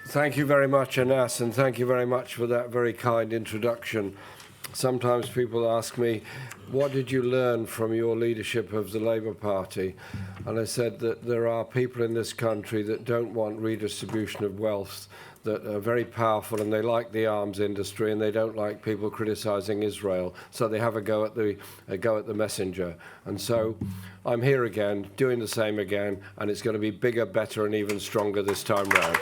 Thank you very much, Anas, and thank you very much for that very kind introduction. Sometimes people ask me, what did you learn from your leadership of the Labour Party? And I said that there are people in this country that don't want redistribution of wealth, that are very powerful, and they like the arms industry, and they don't like people criticising Israel, so they have a go at the messenger. And so I'm here again, doing the same again, and it's going to be bigger, better, and even stronger this time round.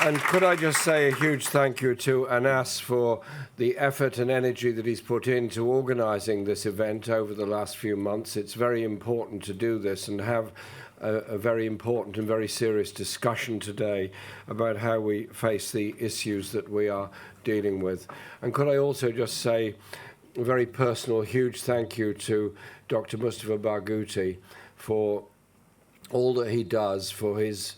And could I just say a huge thank you to Anas for the effort and energy that he's put into organising this event over the last few months. It's very important to do this and have a very important and very serious discussion today about how we face the issues that we are dealing with. And could I also just say a very personal, huge thank you to Dr. Mustafa Barghouti for all that he does, for his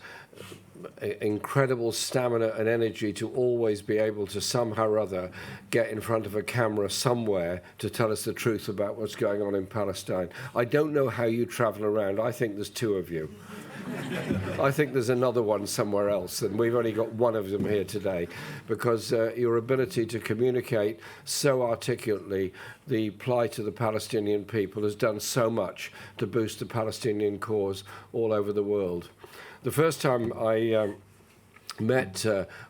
incredible stamina and energy to always be able to somehow or other get in front of a camera somewhere to tell us the truth about what's going on in Palestine. I don't know how you travel around. I think there's two of you. I think there's another one somewhere else, and we've only got one of them here today, because your ability to communicate so articulately the plight of the Palestinian people has done so much to boost the Palestinian cause all over the world. The first time I met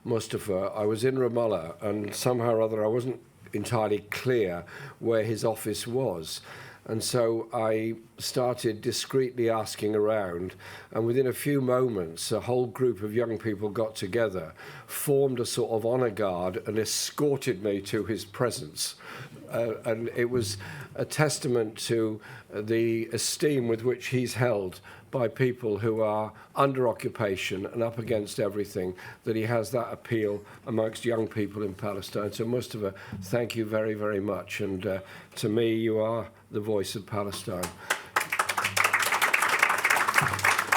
Mustafa, I was in Ramallah, and somehow or other I wasn't entirely clear where his office was. And so I started discreetly asking around, and within a few moments, a whole group of young people got together, formed a sort of honour guard, and escorted me to his presence. And it was a testament to the esteem with which he's held by people who are under occupation and up against everything, that he has that appeal amongst young people in Palestine. So Mustafa, thank you very, very much. And to me, you are the voice of Palestine.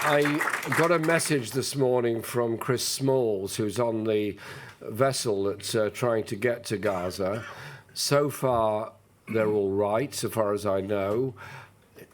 I got a message this morning from Chris Smalls, who's on the vessel that's trying to get to Gaza. So far, they're all right, so far as I know.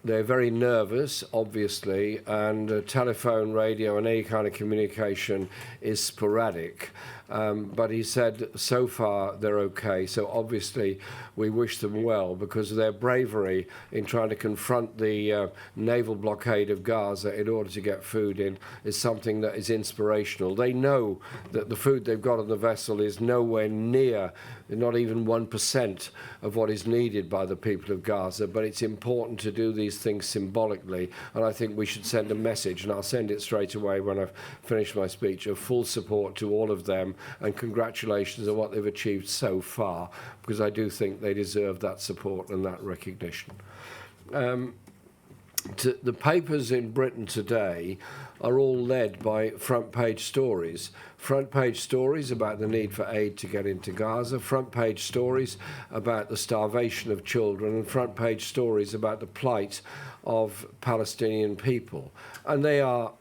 They're very nervous, obviously, and telephone, radio, and any kind of communication is sporadic. But he said so far they're okay. So obviously we wish them well, because their bravery in trying to confront the naval blockade of Gaza in order to get food in is something that is inspirational. They know that the food they've got on the vessel is nowhere near, not even 1% of what is needed by the people of Gaza, but it's important to do these things symbolically, and I think we should send a message, and I'll send it straight away when I've finished my speech, of full support to all of them, and congratulations on what they've achieved so far, because I do think they deserve that support and that recognition. The papers in Britain today are all led by front-page stories. Front-page stories about the need for aid to get into Gaza, front-page stories about the starvation of children, and front-page stories about the plight of Palestinian people. And they are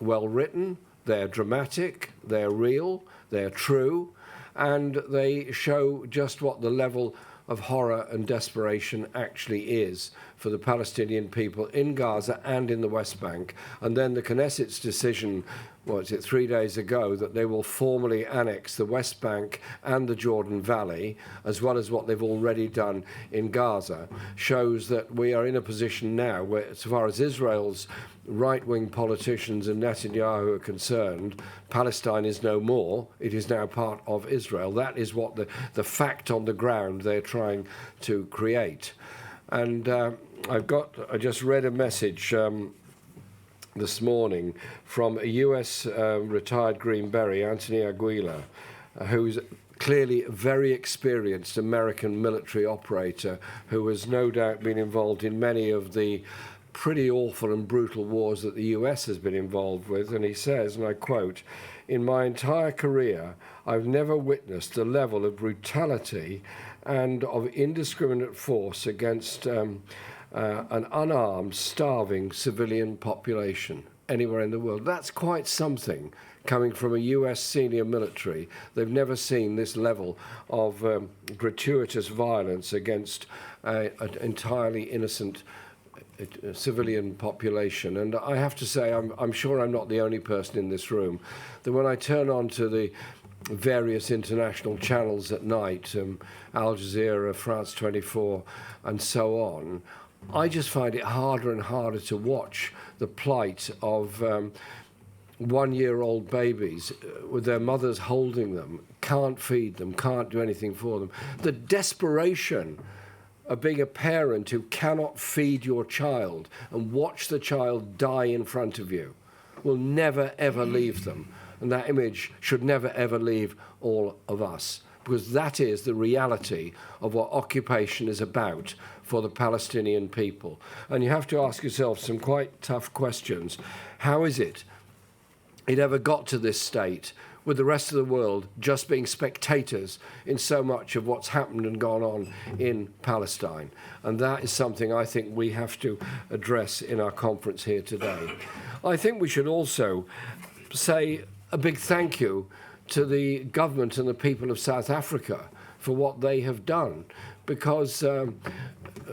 well-written, they're dramatic, they're real, they're true, and they show just what the level of horror and desperation actually is for the Palestinian people in Gaza and in the West Bank. And then the Knesset's decision, 3 days ago, that they will formally annex the West Bank and the Jordan Valley, as well as what they've already done in Gaza, shows that we are in a position now where, as far as Israel's right-wing politicians and Netanyahu are concerned, Palestine is no more. It is now part of Israel. That is what the fact on the ground they're trying to create. And I just read a message this morning from a US retired Green Beret, Anthony Aguila, who's clearly a very experienced American military operator who has no doubt been involved in many of the pretty awful and brutal wars that the US has been involved with. And he says, and I quote, "In my entire career, I've never witnessed the level of brutality and of indiscriminate force against an unarmed, starving civilian population anywhere in the world." That's quite something coming from a US senior military. They've never seen this level of gratuitous violence against an entirely innocent civilian population. And I have to say, I'm sure I'm not the only person in this room, that when I turn on to the various international channels at night, Al Jazeera, France 24, and so on, I just find it harder and harder to watch the plight of one-year-old babies with their mothers holding them, can't feed them, can't do anything for them. The desperation of being a parent who cannot feed your child and watch the child die in front of you will never, ever leave them. And that image should never, ever leave all of us, because that is the reality of what occupation is about for the Palestinian people. And you have to ask yourself some quite tough questions. How is it ever got to this state, with the rest of the world just being spectators in so much of what's happened and gone on in Palestine? And that is something I think we have to address in our conference here today. I think we should also say a big thank you to the government and the people of South Africa for what they have done, because I'm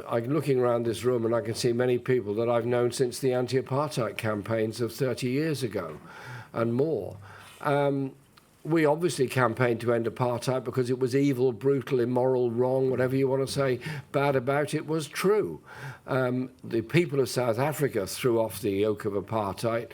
looking around this room and I can see many people that I've known since the anti-apartheid campaigns of 30 years ago and more. We obviously campaigned to end apartheid because it was evil, brutal, immoral, wrong, whatever you want to say bad about it was true. The people of South Africa threw off the yoke of apartheid.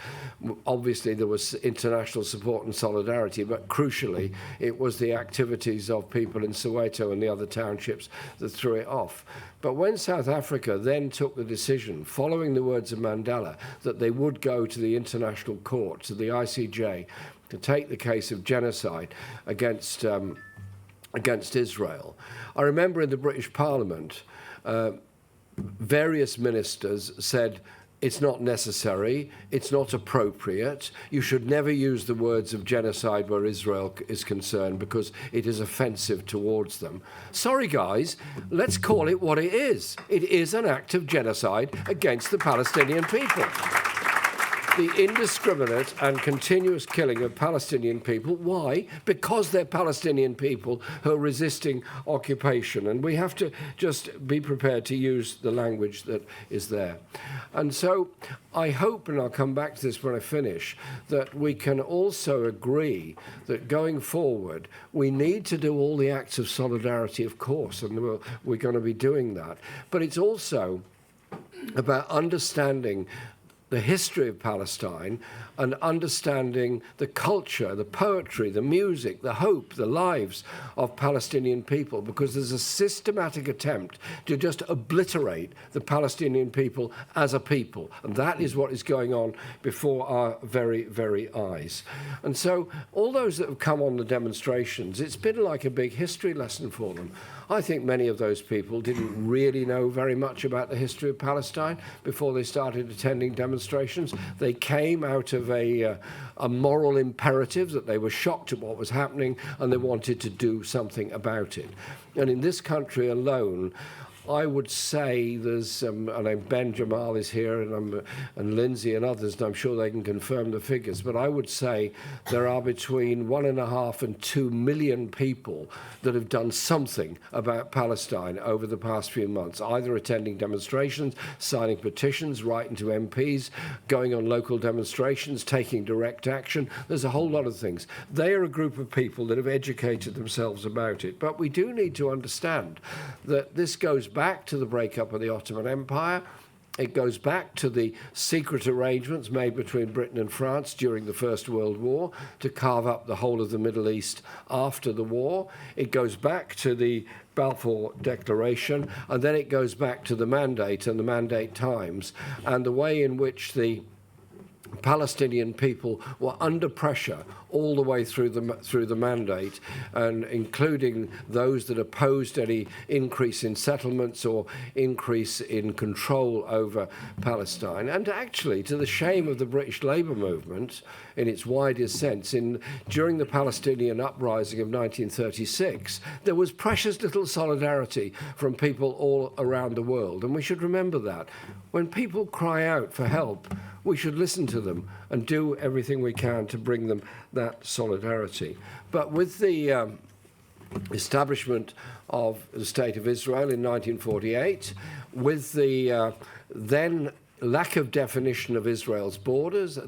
Obviously, there was international support and solidarity, but crucially, it was the activities of people in Soweto and the other townships that threw it off. But when South Africa then took the decision, following the words of Mandela, that they would go to the International Court, to the ICJ, to take the case of genocide against Israel. I remember in the British Parliament, various ministers said, it's not necessary, it's not appropriate, you should never use the words of genocide where Israel is concerned because it is offensive towards them. Sorry guys, let's call it what it is. It is an act of genocide against the Palestinian people. The indiscriminate and continuous killing of Palestinian people. Why? Because they're Palestinian people who are resisting occupation. And we have to just be prepared to use the language that is there. And so I hope, and I'll come back to this when I finish, that we can also agree that going forward, we need to do all the acts of solidarity, of course, and we're going to be doing that. But it's also about understanding the history of Palestine and understanding the culture, the poetry, the music, the hope, the lives of Palestinian people, because there's a systematic attempt to just obliterate the Palestinian people as a people. And that is what is going on before our very, very eyes. And so all those that have come on the demonstrations, it's been like a big history lesson for them. I think many of those people didn't really know very much about the history of Palestine before they started attending demonstrations. They came out of a moral imperative that they were shocked at what was happening and they wanted to do something about it. And in this country alone, I would say there's, and Ben Jamal is here, and Lindsay and others, and I'm sure they can confirm the figures, but I would say there are between 1.5 and 2 million people that have done something about Palestine over the past few months, either attending demonstrations, signing petitions, writing to MPs, going on local demonstrations, taking direct action. There's a whole lot of things. They are a group of people that have educated themselves about it. But we do need to understand that this goes back to the breakup of the Ottoman Empire. It goes back to the secret arrangements made between Britain and France during the First World War to carve up the whole of the Middle East after the war. It goes back to the Balfour Declaration, and then it goes back to the Mandate and the Mandate Times, and the way in which the Palestinian people were under pressure all the way through the Mandate, and including those that opposed any increase in settlements or increase in control over Palestine. And actually, to the shame of the British Labour movement, in its widest sense, during the Palestinian uprising of 1936, there was precious little solidarity from people all around the world. And we should remember that. When people cry out for help, we should listen to them and do everything we can to bring them that solidarity. But with the establishment of the State of Israel in 1948, with the then lack of definition of Israel's borders,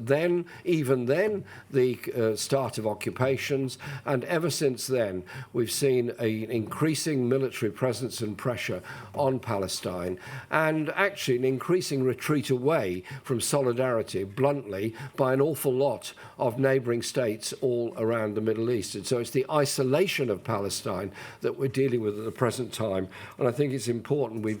even then, the start of occupations, and ever since then, we've seen an increasing military presence and pressure on Palestine, and actually an increasing retreat away from solidarity, bluntly, by an awful lot of neighbouring states all around the Middle East. And so it's the isolation of Palestine that we're dealing with at the present time, and I think it's important we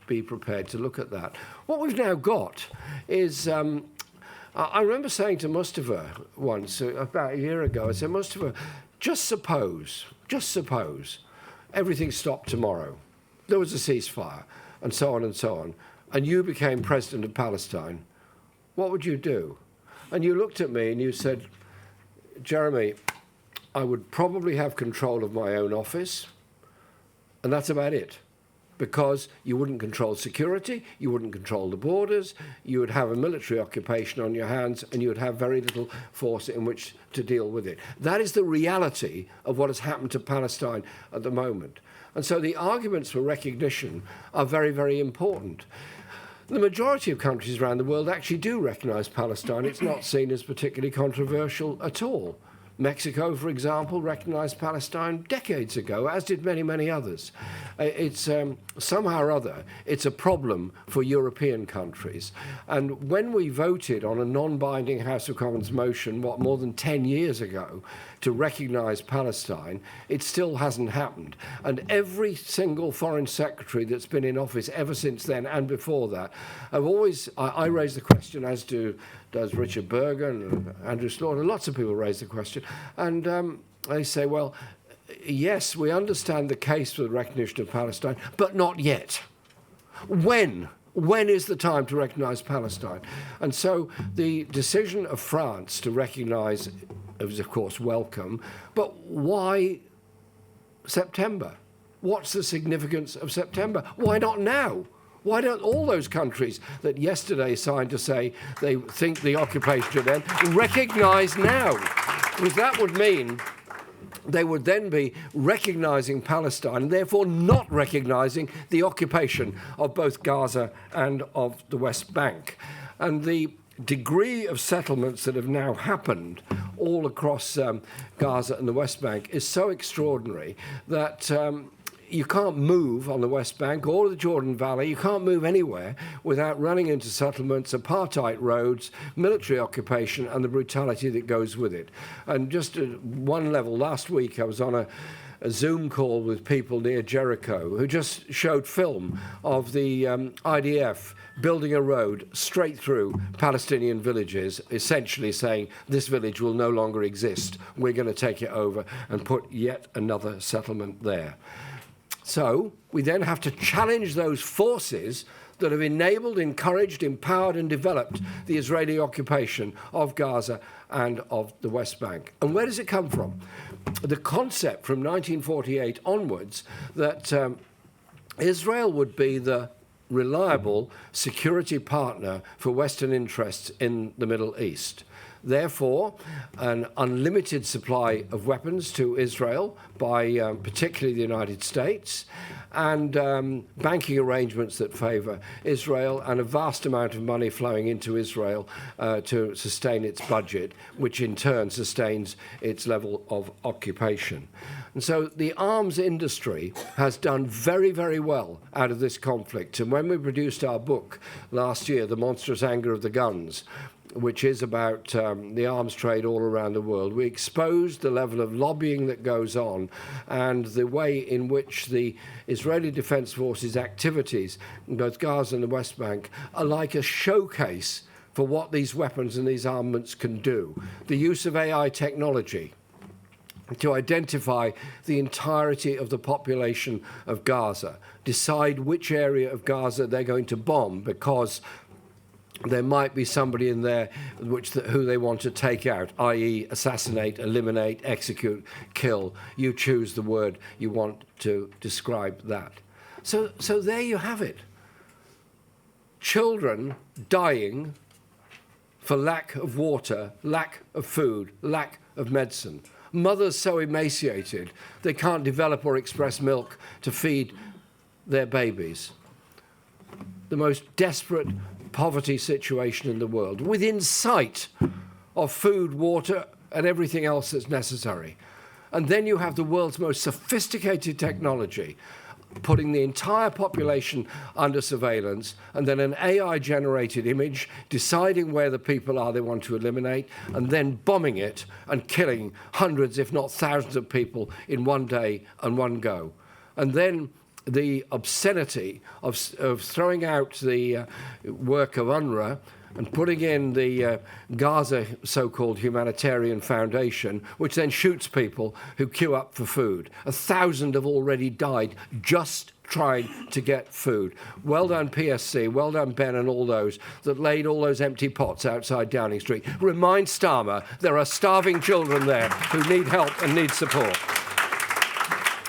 be prepared to look at that. What we've now got is, I remember saying to Mustafa once, about a year ago, I said, Mustafa, just suppose everything stopped tomorrow. There was a ceasefire, and so on, and you became president of Palestine. What would you do? And you looked at me and you said, Jeremy, I would probably have control of my own office, and that's about it. Because you wouldn't control security, you wouldn't control the borders, you would have a military occupation on your hands, and you would have very little force in which to deal with it. That is the reality of what has happened to Palestine at the moment. And so the arguments for recognition are very, very important. The majority of countries around the world actually do recognise Palestine. It's not seen as particularly controversial at all. Mexico, for example, recognized Palestine decades ago, as did many, many others. It's somehow or other, it's a problem for European countries. And when we voted on a non-binding House of Commons motion, more than 10 years ago, to recognize Palestine, it still hasn't happened. And every single foreign secretary that's been in office ever since then and before that, I raise the question, as does Richard Bergen and Andrew Slaughter, lots of people raise the question, and they say, well, yes, we understand the case for the recognition of Palestine, but not yet. When is the time to recognize Palestine? And so the decision of France to recognize was, of course, welcome, but why September? What's the significance of September? Why not now? Why don't all those countries that yesterday signed to say they think the occupation should end recognise now? Because that would mean they would then be recognising Palestine and therefore not recognising the occupation of both Gaza and of the West Bank. And the degree of settlements that have now happened all across Gaza and the West Bank is so extraordinary that you can't move on the West Bank or the Jordan Valley. You can't move anywhere without running into settlements, apartheid roads, military occupation, and the brutality that goes with it. And just at one level, last week I was on a Zoom call with people near Jericho who just showed film of the IDF building a road straight through Palestinian villages, essentially saying this village will no longer exist. We're going to take it over and put yet another settlement there. So we then have to challenge those forces that have enabled, encouraged, empowered and developed the Israeli occupation of Gaza and of the West Bank. And where does it come from? The concept from 1948 onwards that Israel would be the reliable security partner for Western interests in the Middle East. Therefore, an unlimited supply of weapons to Israel by particularly the United States, and banking arrangements that favour Israel, and a vast amount of money flowing into Israel to sustain its budget, which in turn sustains its level of occupation. And so the arms industry has done very, very well out of this conflict. And when we produced our book last year, The Monstrous Anger of the Guns, which is about the arms trade all around the world, we exposed the level of lobbying that goes on and the way in which the Israeli Defense Forces activities in both Gaza and the West Bank are like a showcase for what these weapons and these armaments can do. The use of AI technology to identify the entirety of the population of Gaza, decide which area of Gaza they're going to bomb because there might be somebody in there who they want to take out, i.e. assassinate, eliminate, execute, kill. You choose the word you want to describe that. So there you have it. Children dying for lack of water, lack of food, lack of medicine. Mothers so emaciated they can't develop or express milk to feed their babies. the most desperate poverty situation in the world, within sight of food, water, and everything else that's necessary. And then you have the world's most sophisticated technology, putting the entire population under surveillance, and then an AI-generated image deciding where the people are they want to eliminate, and then bombing it and killing hundreds, if not thousands of people in one day and one go. And then the obscenity of throwing out the work of UNRWA and putting in the Gaza so-called humanitarian foundation, which then shoots people who queue up for food. 1,000 have already died just trying to get food. Well done, PSC, well done, Ben, and all those that laid all those empty pots outside Downing Street. Remind Starmer there are starving children there who need help and need support.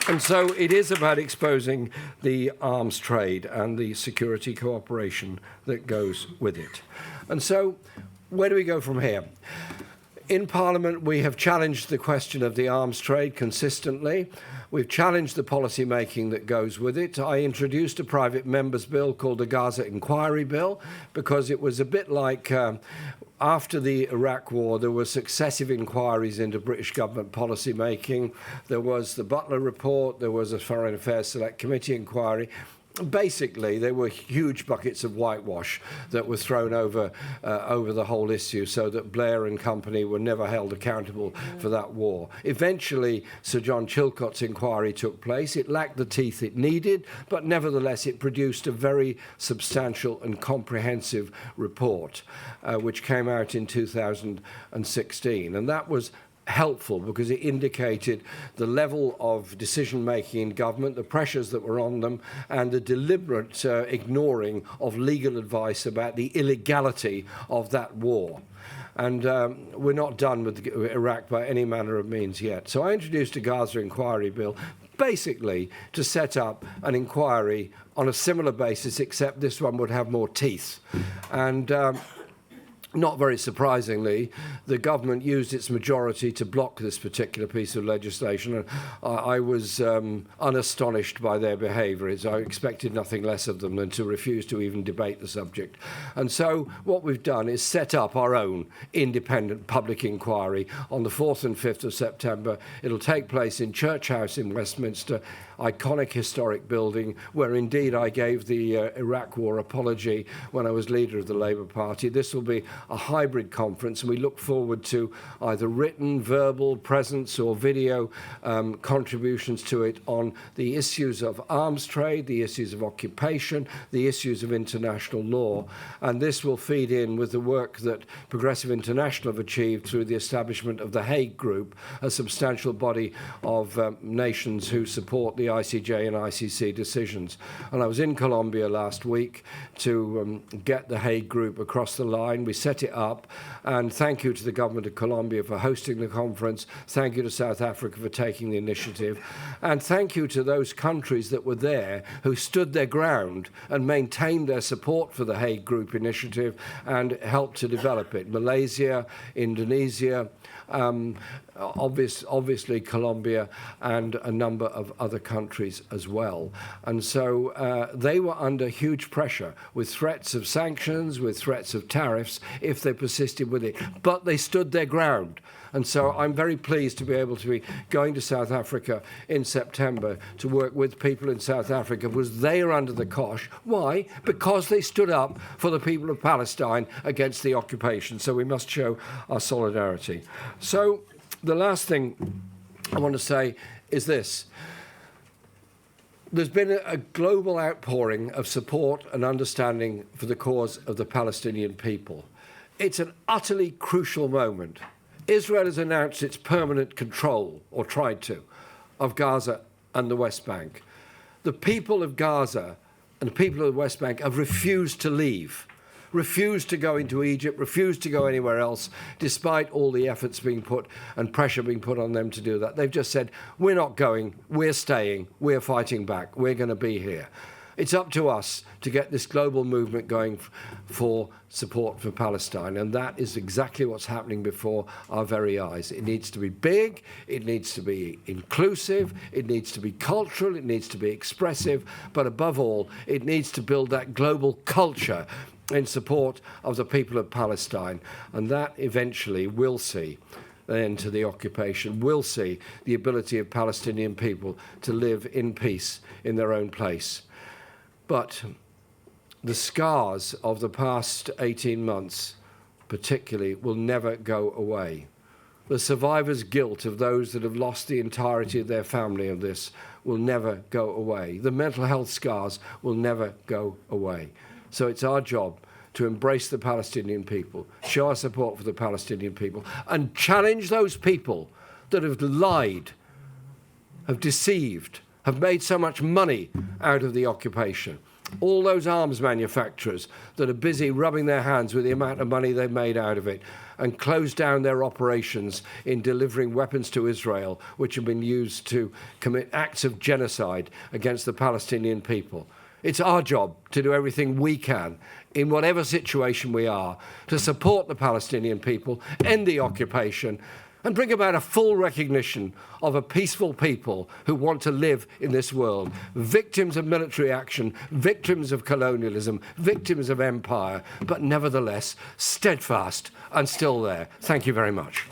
And so it is about exposing the arms trade and the security cooperation that goes with it. And so where do we go from here? In Parliament, we have challenged the question of the arms trade consistently. We've challenged the policy making that goes with it. I introduced a private member's bill called the Gaza Inquiry Bill because it was a bit like after the Iraq War, there were successive inquiries into British government policy making. There was the Butler report, there was a Foreign Affairs Select Committee inquiry. Basically, there were huge buckets of whitewash that were thrown over the whole issue so that Blair and company were never held accountable for that war. Eventually, Sir John Chilcot's inquiry took place. It lacked the teeth it needed, but nevertheless, it produced a very substantial and comprehensive report, which came out in 2016. And that was helpful because it indicated the level of decision-making in government, the pressures that were on them, and the deliberate ignoring of legal advice about the illegality of that war. And we're not done with Iraq by any manner of means yet. So I introduced a Gaza Inquiry Bill basically to set up an inquiry on a similar basis, except this one would have more teeth. And not very surprisingly, the government used its majority to block this particular piece of legislation. And I was unastonished by their behaviour. I expected nothing less of them than to refuse to even debate the subject. And so what we've done is set up our own independent public inquiry on the 4th and 5th of September. It'll take place in Church House in Westminster, iconic historic building, where indeed I gave the Iraq War apology when I was leader of the Labour Party. This will be a hybrid conference, and we look forward to either written, verbal presence or video contributions to it on the issues of arms trade, the issues of occupation, the issues of international law. And this will feed in with the work that Progressive International have achieved through the establishment of the Hague Group, a substantial body of nations who support the ICJ and ICC decisions. And I was in Colombia last week to get the Hague Group across the line. We set it up, and thank you to the government of Colombia for hosting the conference. Thank you to South Africa for taking the initiative. And thank you to those countries that were there who stood their ground and maintained their support for the Hague Group initiative and helped to develop it. Malaysia, Indonesia, obviously Colombia, and a number of other countries as well. And so they were under huge pressure with threats of sanctions, with threats of tariffs if they persisted with it. But they stood their ground. And so I'm very pleased to be able to be going to South Africa in September to work with people in South Africa because they are under the cosh. Why? Because they stood up for the people of Palestine against the occupation. So we must show our solidarity. So the last thing I want to say is this. There's been a global outpouring of support and understanding for the cause of the Palestinian people. It's an utterly crucial moment. Israel has announced its permanent control, or tried to, of Gaza and the West Bank. The people of Gaza and the people of the West Bank have refused to leave, refused to go into Egypt, refused to go anywhere else, despite all the efforts being put and pressure being put on them to do that. They've just said, we're not going, we're staying, we're fighting back, we're going to be here. It's up to us to get this global movement going for support for Palestine, and that is exactly what's happening before our very eyes. It needs to be big, it needs to be inclusive, it needs to be cultural, it needs to be expressive, but above all, it needs to build that global culture in support of the people of Palestine, and that eventually will see the end to the occupation, will see the ability of Palestinian people to live in peace in their own place. But the scars of the past 18 months, particularly, will never go away. The survivor's guilt of those that have lost the entirety of their family of this will never go away. The mental health scars will never go away. So it's our job to embrace the Palestinian people, show our support for the Palestinian people, and challenge those people that have lied, have deceived, have made so much money out of the occupation. All those arms manufacturers that are busy rubbing their hands with the amount of money they've made out of it and closed down their operations in delivering weapons to Israel, which have been used to commit acts of genocide against the Palestinian people. It's our job to do everything we can, in whatever situation we are, to support the Palestinian people, end the occupation, and bring about a full recognition of a peaceful people who want to live in this world, victims of military action, victims of colonialism, victims of empire, but nevertheless steadfast and still there. Thank you very much.